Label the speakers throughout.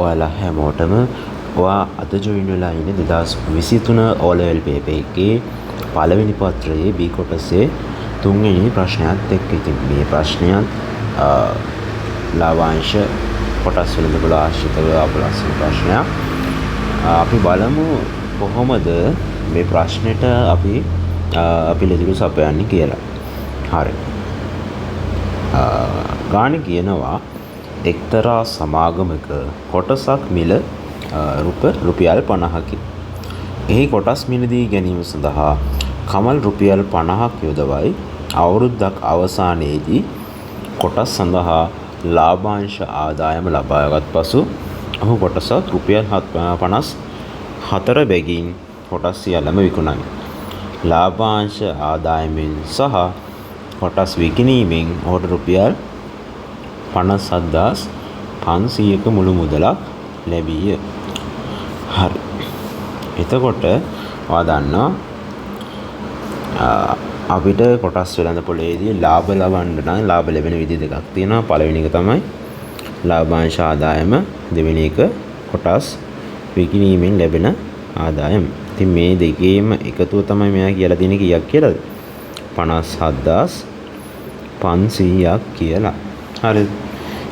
Speaker 1: ඔයාලා හැමෝටම ඔයා අද ජොයින් වෙලා ඉන්නේ 2023 O level paper එකේ පළවෙනි පත්‍රයේ B කොටසේ තුන්වෙනි ප්‍රශ්නයත් එක්ක. ඉතින් මේ ප්‍රශ්නයත් ලාභාංශ කොටස් වලින් බල ආශ්‍රිතව අපලස්සන ප්‍රශ්නයක්. අපි බලමු කොහොමද මේ ප්‍රශ්නෙට අපි පිළිතුරු සපයන්නේ කියලා. හරි. ගාණි කියනවා එක්තරා සමාගමක කොටසක් මිල රුපියල් 50කි. එහි කොටස් මිලදී ගැනීම සඳහා කමල් රුපියල් 50ක් යොදවයි. අවුරුද්දක් අවසානයේදී කොටස් සඳහා ලාභාංශ ආදායම ලබාගත් පසු ඔහු කොටසක් රුපියල් 54 බැගින් කොටස් සියල්ලම විකුණයි. ලාභාංශ ආදායමෙන් සහ කොටස් විකිණීමෙන් ඔහුට රුපියල් 57500ක මුළු මුදලක් ලැබිය. හරි. එතකොට ඔයා දන්නවා අපිට කොටස් වෙළඳපොළේදී ලාභ ලබන්න නම් ලාභ ලැබෙන විදි දෙකක් තියෙනවා. පළවෙනි එක තමයි ලාභාංශ ආදායම, දෙවෙනි එක කොටස් විකිණීමෙන් ලැබෙන ආදායම. ඉතින් මේ දෙකේම එකතුව තමයි මෙයා කියලා දෙන්නේ කීයක් කියලාද? 57500ක් කියලා. හරිද?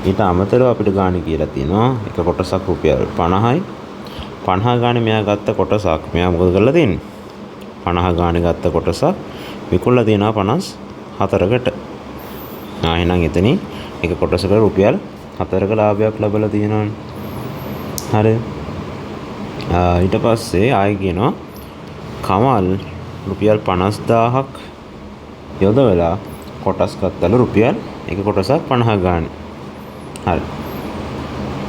Speaker 1: ඊට අමතරව අපිට ගාණ කියලා තියෙනවා එක කොටසක් රුපියල් 50යි. 50 ගානේ මෙයා ගත්ත කොටසක් මෙයා මොකද කරලා තියෙන්නේ? 50 ගානේ ගත්ත කොටසක් විකුණලා තියෙනවා 54කට. එහෙනම් එතනින් එක කොටසකට රුපියල් 4ක ලාභයක් ලැබලා තියෙනවානේ. හරිද? ඊට පස්සේ ආයෙ කියනවා කමල් රුපියල් 50000ක් යොදවලා කොටස් ගත්තලු රුපියල් එක කොටසක් 50 ගානේ. හරි.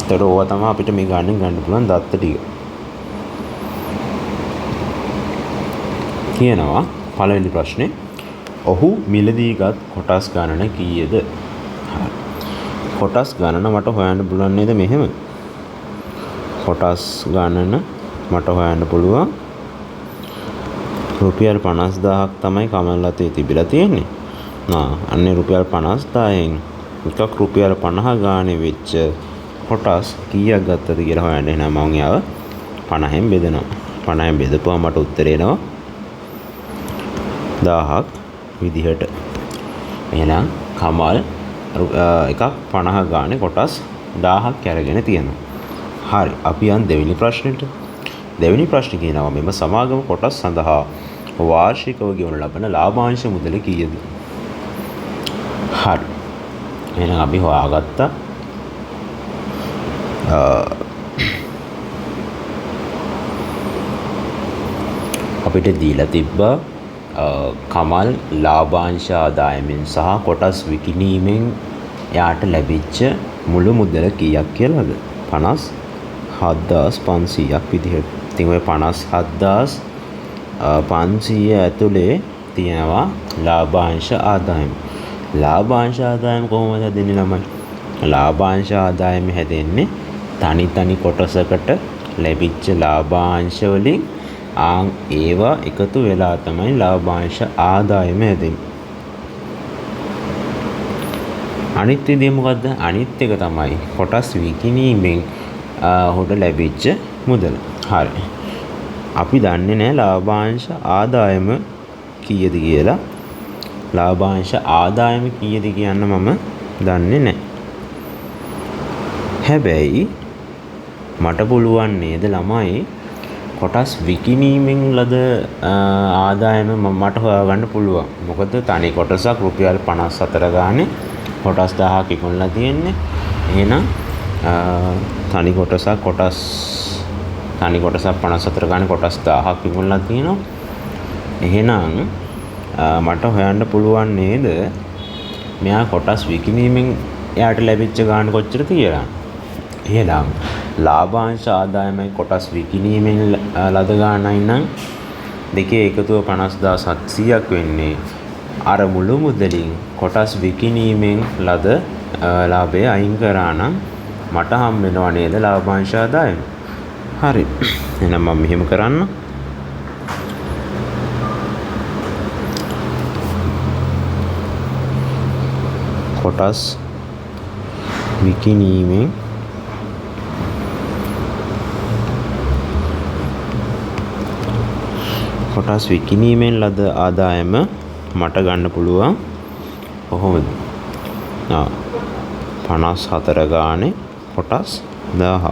Speaker 1: ඒතර ඕවා තමයි අපිට මේ ගානෙන් ගන්න පුළුවන් දත්ත ටික. කියනවා පළවෙනි ප්‍රශ්නේ ඔහු මිලදීගත් කොටස් ගණන කීයද? හරි. කොටස් ගණන මට හොයන්න පුළුවන් නේද මෙහෙම? කොටස් ගණන මට හොයන්න පුළුවන් රුපියල් 50000ක් තමයි කමල් අතේ තිබිලා තියෙන්නේ. අන්නේ රුපියල් 50000න් එකක් රුපියල් 50 ගානේ වෙච්ච කොටස් කීයක් ගත්තද කියලා හොයන්න. එහෙනම් මම යාව 50න් බෙදනවා. 50න් බෙදපුවා මට උත්තරේ එනවා 1000ක් විදිහට. එහෙනම් කමල් එකක් 50 ගානේ කොටස් 1000ක් අරගෙන තියෙනවා. හරි. අපි යන් දෙවෙනි ප්‍රශ්නෙට. දෙවෙනි ප්‍රශ්නේ කියනවා මෙම සමාගම කොටස් සඳහා වාර්ෂිකව ගෙවනු ලබන ලාභාංශ මුදල කීයද? හරි. එහෙනම් අපි හොයාගත්තා අපිට දීලා තිබ්බා කමල් ලාභාංශ ආදායමෙන් සහ කොටස් විකිණීමෙන් යාට ලැබිච්ච මුළු මුදල කීයක් කියලාද? 57500ක් විදිහට. ඉතින් ඔය 57500 ඇතුලේ තියෙනවා ලාභාංශ ආදායම. ලාභාංශ ආදායම කොහොමද දෙන්නේ ළමයි? ලාභාංශ ආදායම හැදෙන්නේ තනි තනි කොටසකට ලැබිච්ච ලාභාංශ වලින් ඒවා එකතු වෙලා තමයි ලාභාංශ ආදායම හැදෙන්නේ. අනිත් විදිය මොකද්ද? අනිත් එක තමයි කොටස් විකිණීමෙන් ඔහුට ලැබිච්ච මුදල. හරි. අපි දන්නේ නැහැ ලාභාංශ ආදායම කීයද කියලා. ලාභාංශ ආදායම කීයද කියන්න මම දන්නේ නැහැ. හැබැයි මට පුළුවන් නේද ළමයි කොටස් විකිණීමෙන් ලද ආදායම මට හොයාගන්න පුළුවන්. මොකද තනි කොටසක් රුපියල් 54 ගානේ කොටස් 1000ක් විකුණලා තියෙන්නේ. එහෙනම් තනි කොටසක් 54 ගානේ කොටස් 1000ක් විකුණලා තියෙනවා. එහෙනම් මට හොයන්න පුළුවන් නේද මෙයා කොටස් විකිණීමෙන් එයාට ලැබිච්ච ගාණ කොච්චරද කියලා. එහෙනම් ලාභාංශ ආදායමයි කොටස් විකිණීමෙන් ලද ගාණයි නම් දෙකේ එකතුව 50700ක් වෙන්නේ අර මුළු මුදලින් කොටස් විකිණීමෙන් ලද ලාභය අයින් කරා නම් මට හම් වෙනව නේද ලාභාංශ ආදායම. හරි. එහෙනම් මම මෙහෙම කරන්න. කොටස් විකිණීමෙන් කොටස් විකිණීමෙන් ලද ආදායම මට ගන්න පුළුවන් කොහොමද? 54 ගානේ කොටස් 1000ක්.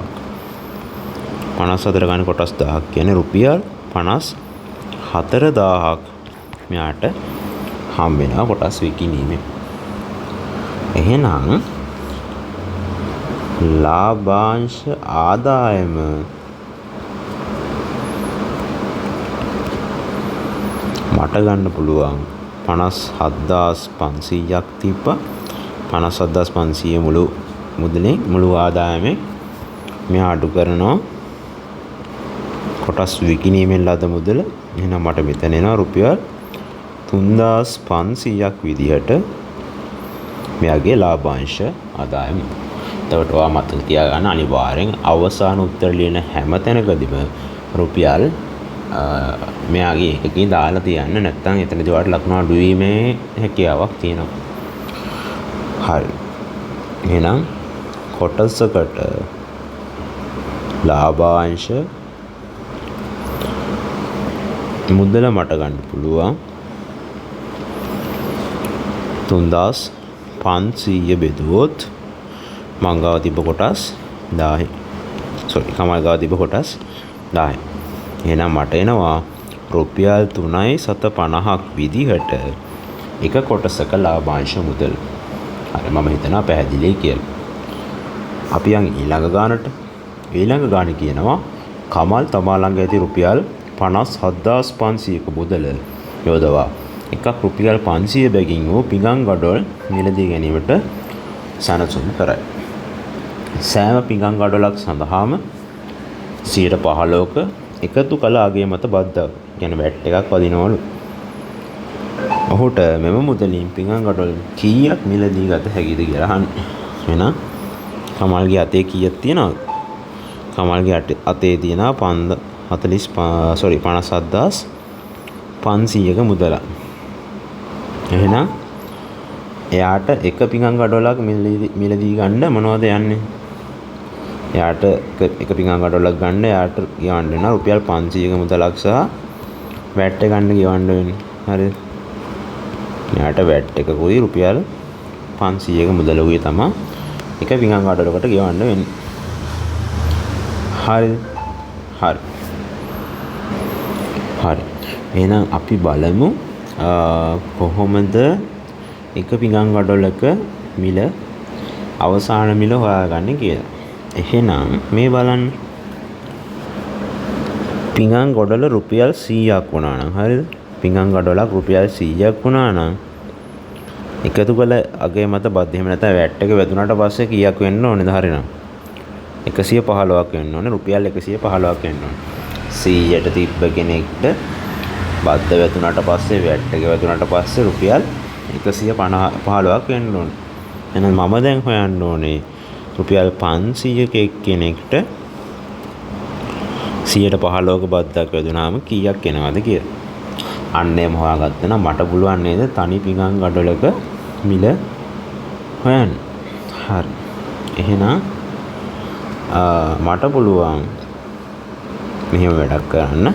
Speaker 1: 54 ගානේ කොටස් 1000ක් කියන්නේ රුපියල් 54000ක් මෙයාට හම් වෙනවා කොටස් විකිණීමෙන්. එහෙනම් ලාභාංශ ආදායම මට ගන්න පුළුවන් 57500ක් තිබ්බා. 57500 මුළු මුදලේ මුළු ආදායමේ මෙයා අඩු කරනවා කොටස් විකිණීමෙන් ලද මුදල. එහෙනම් මට මෙතන එනවා රුපියල් 3500ක් විදිහට මෙයාගේ ලාභාංශ ආදායම. එතකොට ඔයා මතක තියාගන්න අනිවාර්යෙන් අවසාන උත්තර ලියන හැම තැනකදීම රුපියල් මෙයාගේ එකකින් දාලා තියන්න. නැත්නම් එතනදී ඔයාලට ලකුණු අඩු වීමේ හැකියාවක් තියෙනවා. හරි. එහෙනම් කොටසකට ලාභාංශ මුදල මට ගන්න පුළුවන් 3500 බෙදුවොත් මං ගාව තිබ්බ කොටස් 10. කමල් ගාව තිබ්බ කොටස් 10. එහෙනම් මට එනවා රුපියල් 3.50ක් විදිහට එක කොටසක ලාභාංශ මුදල්. හරි, මම හිතනවා පැහැදිලි කියලා. අපි යන් ඊළඟ ගානට. ඊළඟ ගාන කියනවා කමල් තමා ළඟ ඇති රුපියල් 57500ක මුදල යොදවා එකක් රුපියල් 500 බැගින් වූ පිඟන් ගඩොල් මිලදී ගැනීමට සැලසුම් කරයි. සෑම පිඟන් ගඩොලක් සඳහාම 15%ක එකතු කළ අගය මත බද්දා කියන වැට් එකක් වදිනවලු. ඔහුට මෙම මුදලින් පිඟන් ගඩොල් කීයක් මිලදී ගත හැකිද කියලා අහන්න. එහෙනම් කමල්ගේ අතේ කීයක් තියෙනවද? කමල්ගේ අතේ තියෙනවා 57500ක මුදලක්. එහෙනම් එයාට එක පිඟන් ගඩොලක් මිලදී ගන්න මොනවද යන්නේ? එයාට එක පිඟන් ගඩොලක් ගන්න එයාට ගෙවන්න වෙන රුපියල් 500ක මුදලක් සහ වැට් එක ගන්න ගෙවන්න වෙන්නේ. හරිද? එයාට වැට් එකකුයි රුපියල් 500ක මුදලකුයි තමයි එක පිඟන් ගඩොලකට ගෙවන්න වෙන්නේ. හරිද? හරි. එහෙනම් අපි බලමු කොහොමද එක පිඟන් ගඩොලක මිල අවසාන මිල හොයාගන්නේ කියලා. එහෙනම් මේ බලන්න. පිඟන් ගඩොල රුපියල් 100ක් වුණා නම් හරිද? පිඟන් ගඩොලක් රුපියල් 100ක් වුණා නම් එකතු කළ අගය මත බද්ද. එහෙම නැත්නම් වැට් එක වැදුනට පස්සේ කීයක් වෙන්න ඕනේද? හරිනම් 115ක් වෙන්න ඕනේ. රුපියල් 115ක් වෙන්න ඕනේ. 100ට තිබ්බ කෙනෙක්ට බද්ද වැදුනට පස්සේ වැට් එක වැදුනට පස්සේ රුපියල් 115ක් වෙන්න ඕනේ. එහෙනම් මම දැන් හොයන්න ඕනේ රුපියල් 500ක එක්කෙනෙක්ට 115ක බද්දක් වැදුනාම කීයක් එනවද කියලා. අන්න එහෙම හොයාගත්තා නම් මට පුළුවන් නේද තනි පිඟන් ගඩොලක මිල හොයන්න. හරි. එහෙනම් මට පුළුවන් මෙහෙම වැඩක් කරන්න.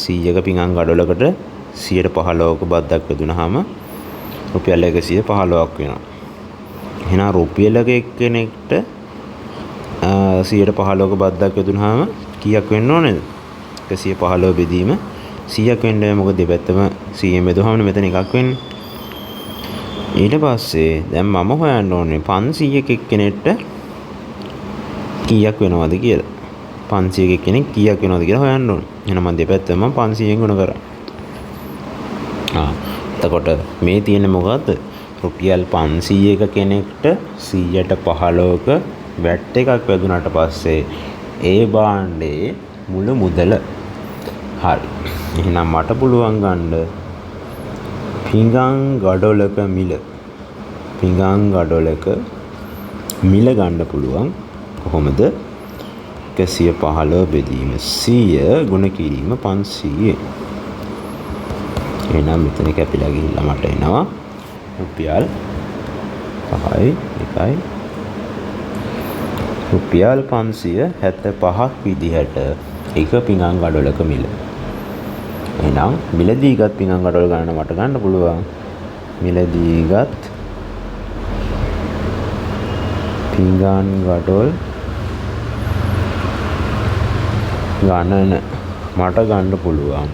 Speaker 1: 100ක පිඟන් ගඩොලකට 115ක බද්දක් වැදුනහම රුපියල් 115ක් වෙනවා. එහෙනම් රුපියලක එක්කෙනෙක්ට 115ක බද්දක් වැදුනහම කීයක් වෙන්න ඕනේද? 115 බෙදීම 100ක් වෙන්න ඕනේ. මොකද දෙපැත්තම 100ෙන් බෙදුවහම මෙතන එකක් වෙන්නේ. ඊට පස්සේ දැන් මම හොයන්න ඕනේ 500ක එක්කෙනෙක්ට කීයක් වෙනවද කියලා. 500ක එක්කෙනෙක් කීයක් වෙනවද කියලා හොයන්න ඕනේ. එහෙනම් මම දෙපැත්තම 500ෙන් ගුණ කරා. එතකොට මේ තියෙන්නේ මොකද්ද? රුපියල් 500ක කෙනෙක්ට 115ක වැට් එකක් වැදුනට පස්සේ ඒ භාණ්ඩේ මුළු මුදල. හරි. එහෙනම් මට පුළුවන් ගන්න පිඟන් ගඩොලක මිල. පිඟන් ගඩොලක මිල ගන්න පුළුවන් කොහොමද? 115 බෙදීම 100 ගුණ කිරීම 500. එහෙනම් මෙතන කැපිලා ගිහිල්ලා මට එනවා රුපියල් 5යි 1යි රුපියල් 575ක් විදිහට එක පිඟන් ගඩොලක මිල. එහෙනම් මිලදීගත් පිඟන් ගඩොල් ගණන මට ගන්න පුළුවන්. මිලදීගත් පිඟන් ගඩොල් ගණන මට ගන්න පුළුවන්.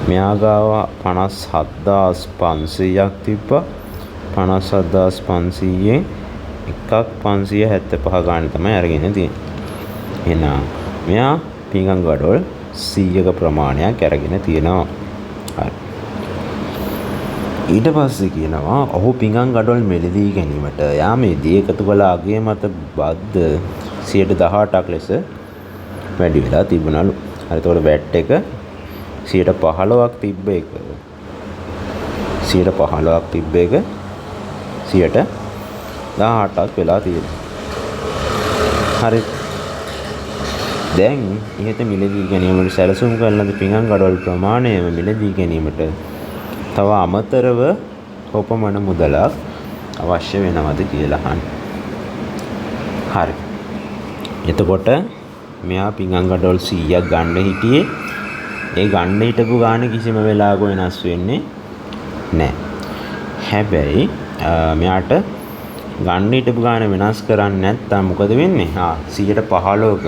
Speaker 1: මෙයා ගාව 57500ක් තිබ්බා. 57500න් එකක් 575 ගන්න තමයි අරගෙන තියෙන්නේ. එහෙනම් මෙයා පිඟන් ගඩොල් 100ක ප්‍රමාණයක් අරගෙන තියෙනවා. හරි. ඊට පස්සේ කියනවා ඔහු පිඟන් ගඩොල් මෙලදී ගැනීමට යාමේදී එකතු කළ අගය මත බද්ද 18%ක් ලෙස වැඩි වෙලා තිබුණලු. හරි. එතකොට වැට් එක 15%ක් තිබ්බ එක 15%ක් තිබ්බ එක 18%ක් වෙලා තියෙනවා. හරි. දැන් ඉහත මිලදී ගැනීමට සැලසුම් කරන පිඟන් ගඩොල් ප්‍රමාණය මිලදී ගැනීමට තව අමතරව කොපමණ මුදලක් අවශ්‍ය වෙනවද කියලා අහන්න. හරි. එතකොට මෙයා පිඟන් ගඩොල් 100ක් ගන්න හිටියේ. ඒ ගන්න හිටපු ගාන කිසිම වෙලාවක වෙනස් වෙන්නේ නැහැ. හැබැයි මෙයාට ගන්න හිටපු ගාන වෙනස් කරන්නේ නැත්නම් මොකද වෙන්නේ? 115ක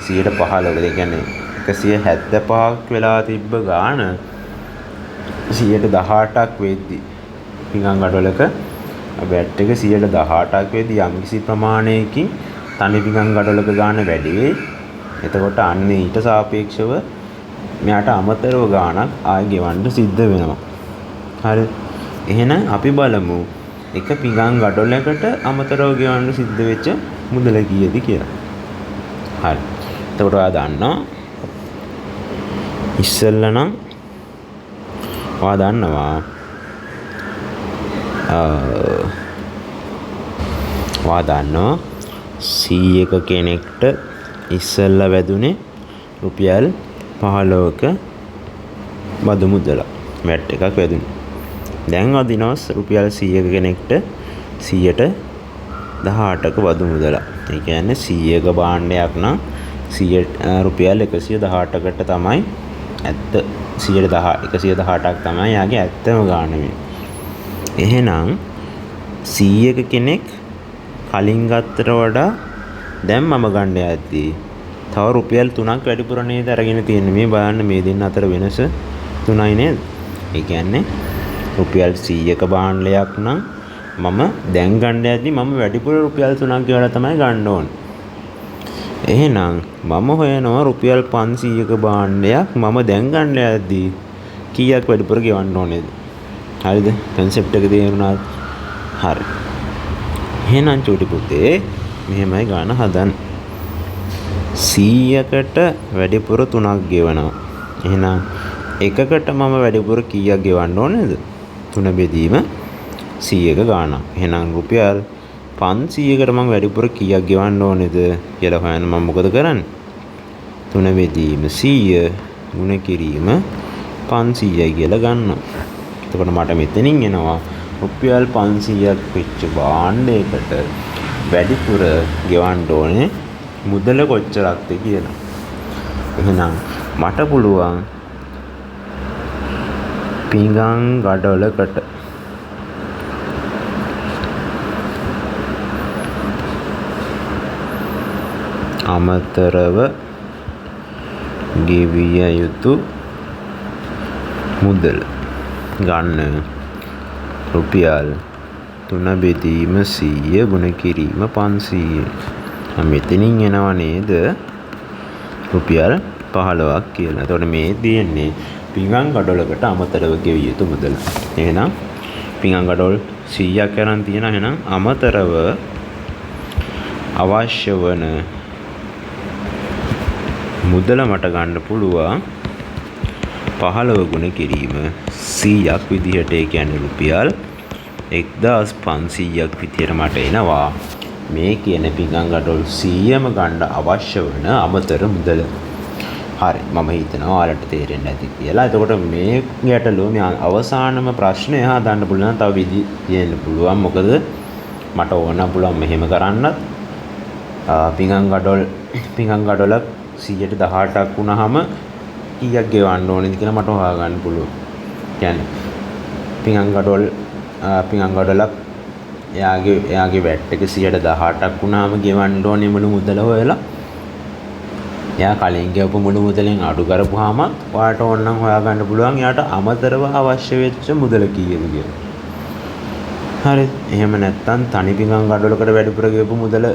Speaker 1: 115ක ඒ කියන්නේ 175ක් වෙලා තිබ්බ ගාන 118ක් වෙද්දි පිඟන් ගඩොලක වැට් එක 118ක් වෙද්දි යම්කිසි ප්‍රමාණයකින් තනි පිඟන් ගඩොලක ගාන වැඩි වෙයි. එතකොට අන්න ඊට සාපේක්ෂව මෙයාට අමතරව ගාණක් ආයෙ ගෙවන්න සිද්ධ වෙනවා. හරි. එහෙනම් අපි බලමු එක පිඟන් ගඩොලකට අමතරව ගෙවන්න සිද්ධ වෙච්ච මුදල කීයද කියලා. හරි. එතකොට ඔයා දන්නවා ඉස්සෙල්ලා නම් ඔයා දන්නවා 100ක කෙනෙක්ට ඉස්සෙල්ලා වැදුනේ රුපියල් 15ක බදු මුදල වැට් එකක් වැදුනේ. දැන් වදිනවා රුපියල් 100ක කෙනෙක්ට 118ක බදු මුදල. ඒ කියන්නේ 100ක භාණ්ඩයක් නම් 100 රුපියල් 118කට තමයි 118ක් තමයි යාගේ ඇත්තම ගාණ වෙන්නේ. එහෙනම් 100ක කෙනෙක් කලින් ගත්තට වඩා දැන් මම ගන්න යද්දී තව රුපියල් 3ක් වැඩිපුර නේද අරගෙන තියෙන්නේ. මේ බලන්න මේ දෙන්න අතර වෙනස 3යි නේද? ඒ කියන්නේ රුපියල් 100ක භාණ්ඩයක් නම් මම දැන් ගන්න යද්දී මම වැඩිපුර රුපියල් 3ක් ගෙවලා තමයි ගන්න ඕනේ. එහෙනම් මම හොයනවා රුපියල් 500ක භාණ්ඩයක් මම දැන් ගන්න යද්දී කීයක් වැඩිපුර ගෙවන්න ඕනේද? හරිද? concept එක තේරුණාද? හරි. එහෙනම් චූටි පුතේ මෙහෙමයි ගාන හදන්න. 100කට වැඩිපුර 3ක් ගෙවනවා. එහෙනම් එකකට මම වැඩිපුර කීයක් ගෙවන්න ඕනේද? 3 බෙදීම 100ක ගාණක්. එහෙනම් රුපියල් 500කට මම වැඩිපුර කීයක් ගෙවන්න ඕනේද කියලා හොයන්න මම මොකද කරන්නේ? 3 බෙදීම 100 ගුණ කිරීම 500යි කියලා ගන්නවා. එතකොට මට මෙතනින් එනවා රුපියල් 500ක් වෙච්ච භාණ්ඩයකට වැඩිපුර ගෙවන්න ඕනේ මුදල කොච්චරක්ද කියලා. එහෙනම් මට පුළුවන් පිඟන් ගඩොලකට අමතරව ගෙවිය යුතු මුදල ගන්න රුපියල් 3 බෙදීම 100 ගුණ කිරීම 500. මෙතනින් එනවා නේද රුපියල් 15ක් කියලා. එතකොට මේ දෙන්නේ පිඟන් ගඩොලකට අමතරව ගෙවිය යුතු මුදල. එහෙනම් පිඟන් ගඩොල් 100ක් අරන් තියෙනවා. එහෙනම් අමතරව අවශ්‍ය වන මුදල මට ගන්න පුළුවන් 15 ගුණ කිරීම 100ක් විදිහට. ඒ කියන්නේ රුපියල් 1500ක් විදිහට මට එනවා මේ කියන පිඟන් ගඩොල් 100ම ගන්න අවශ්‍ය වන අමතර මුදල. හරි. මම හිතනවා ඔයාලට තේරෙන්නේ නැති කියලා. එතකොට මේ ගැටලුව මේ අවසානම ප්‍රශ්නය හදන්න පුළුවන් තව විදි දෙන්න පුළුවන්. මොකද මට ඕන පුළුවන් මෙහෙම කරන්නත් පිඟන් ගඩොල 118ක් වුණාම කීයක් ගෙවන්න ඕනේද කියලා මට හොයාගන්න පුළුවන්. කියන්නේ පිඟන් ගඩොලක් එයාගේ වැට් එක 118ක් වුණාම ගෙවන්න ඕනේ මුළු මුදල හොයලා. එයා කලින් ගෙවපු මුළු මුදලෙන් අඩු කරපුවාම ඔයාලට ඕනනම් හොයාගන්න පුළුවන් එයාට අමතරව අවශ්‍ය වෙච්ච මුදල කීයද කියලා. හරි. එහෙම නැත්නම් තනි පිඟන් ගඩොලකට වැඩිපුර ගෙවපු මුදල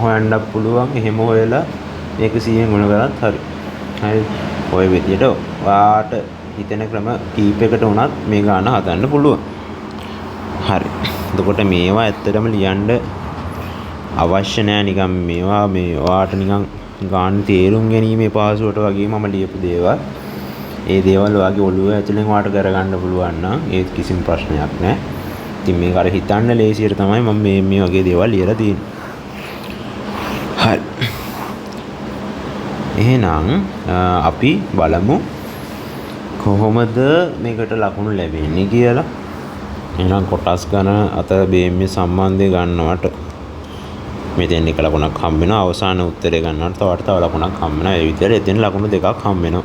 Speaker 1: හොයන්නත් පුළුවන්. එහෙම හොයලා මේක 100න් ගුණ කරත් හරි. හරි. ඔය විදියට ඔයාට හිතෙන ක්‍රම කීපයකට උනත් මේ ගාන හදන්න පුළුවන්. හරි. එතකොට මේවා ඇත්තටම ලියන්න අවශ්‍ය නැහැ නිකන් මේවා මේ ඔයාට නිකන් ගාන තේරුම් ගැනීමේ පහසුවට වගේ මම ලියපු දේවල්. ඒ දේවල් ඔයාගේ ඔළුව ඇතුලෙන් ඔයාට කරගන්න පුළුවන් නම් ඒත් කිසිම ප්‍රශ්නයක් නැහැ. ඉතින් මේක අර හිතන්න ලේසියට තමයි මම මේ වගේ දේවල් ලියලා තියෙන්නේ. හරි. එහෙනම් අපි බලමු කොහොමද මේකට ලකුණු ලැබෙන්නේ කියලා. එහෙනම් කොටස් ගණන අතර බේම්මේ සම්බන්ධය ගන්නවට මෙතෙන් එක ලකුණක් හම්බ වෙනවා. අවසාන උත්තරය ගන්නවට තව ලකුණක් හම්බ වෙනවා. ඒ විදිහට එතෙන් ලකුණු දෙකක් හම්බ වෙනවා.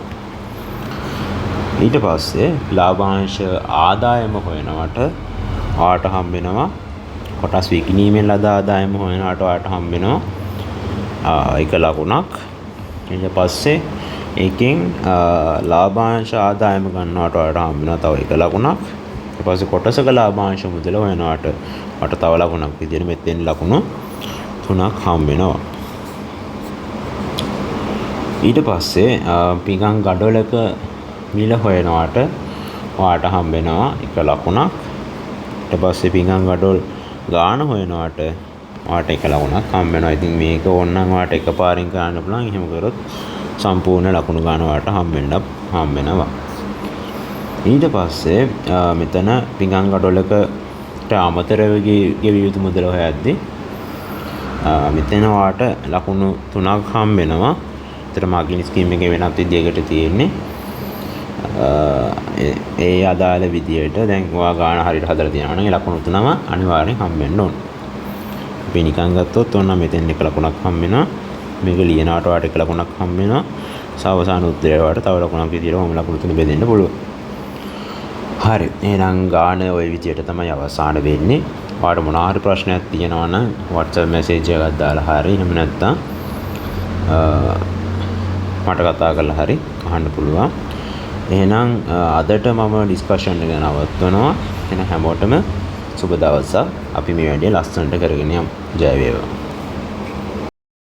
Speaker 1: ඊට පස්සේ ලාභාංශ ආදායම හොයනවට ඔයාට හම්බ වෙනවා කොටස් විකිණීමෙන් ලද ආදායම හොයනවට ඔයාට හම්බ වෙනවා එක ලකුණක්. ඊට පස්සේ ඒකෙන් ලාභාංශ ආදායම ගන්නවට ඔයාට හම්බ වෙනවා තව එක ලකුණක්. ඊට පස්සේ කොටසක ලාභාංශ මුදල හොයනවට ඔයාට තව ලකුණක් විදිහට මෙතෙන් ලකුණු 3ක් හම්බ වෙනවා. ඊට පස්සේ පිඟන් ගඩොලක මිල හොයනවට ඔයාට හම්බ වෙනවා එක ලකුණක්. ඊට පස්සේ පිඟන් ගඩොල් ගාන හොයනවට ඔයාට එක ලකුණක් හම්බ වෙනවා. ඉතින් මේක ඕනනම් ඔයාට එකපාරින් කරන්න පුළුවන්. එහෙම කරොත් සම්පූර්ණ ලකුණු ගාන ඔයාට හම්බ වෙනවා. ඊට පස්සේ මෙතන පිඟන් ගඩොලකට අමතරව ගෙවිය යුතු මුදල හොයද්දී මෙතන ඔයාට ලකුණු 3ක් හම්බ වෙනවා. ඒතර මාගින් ස්කීම් එකේ වෙනත් විදියකට තියෙන්නේ. ඒ අදාළ විදියට දැන් ඔයා ගාන හරියට හදලා තියෙනවා නම් ඒ ලකුණු 3ම අනිවාර්යෙන් හම්බ වෙන්න ඕන. අපි නිකන් ගත්තොත් ඔන්න මෙතෙන් එක ලකුණක් හම්බ වෙනවා. මේක ලියනවට ඔයාට එක ලකුණක් හම්බ වෙනවා. අවසාන උත්තරයට ඔයාට තව ලකුණක් විදියට ඔහොම ලකුණු 3 බෙදෙන්න පුළුවන්. හරි. එහෙනම් ගාන ওই විදියට තමයි අවසාන වෙන්නේ. ඔයාට මොනවා හරි ප්‍රශ්නයක් තියෙනවා නම් WhatsApp message එකක් දාලා හරි එහෙම නැත්නම් මට කතා කරලා හරි අහන්න පුළුවන්. එහෙනම් අදට මම ඩිස්කෂන් එක නවත්වනවා. එහෙනම් හැමෝටම සුබ දවසක්. අපි මේ වැඩේ ලස්සනට කරගෙන යමු. ජය වේවා.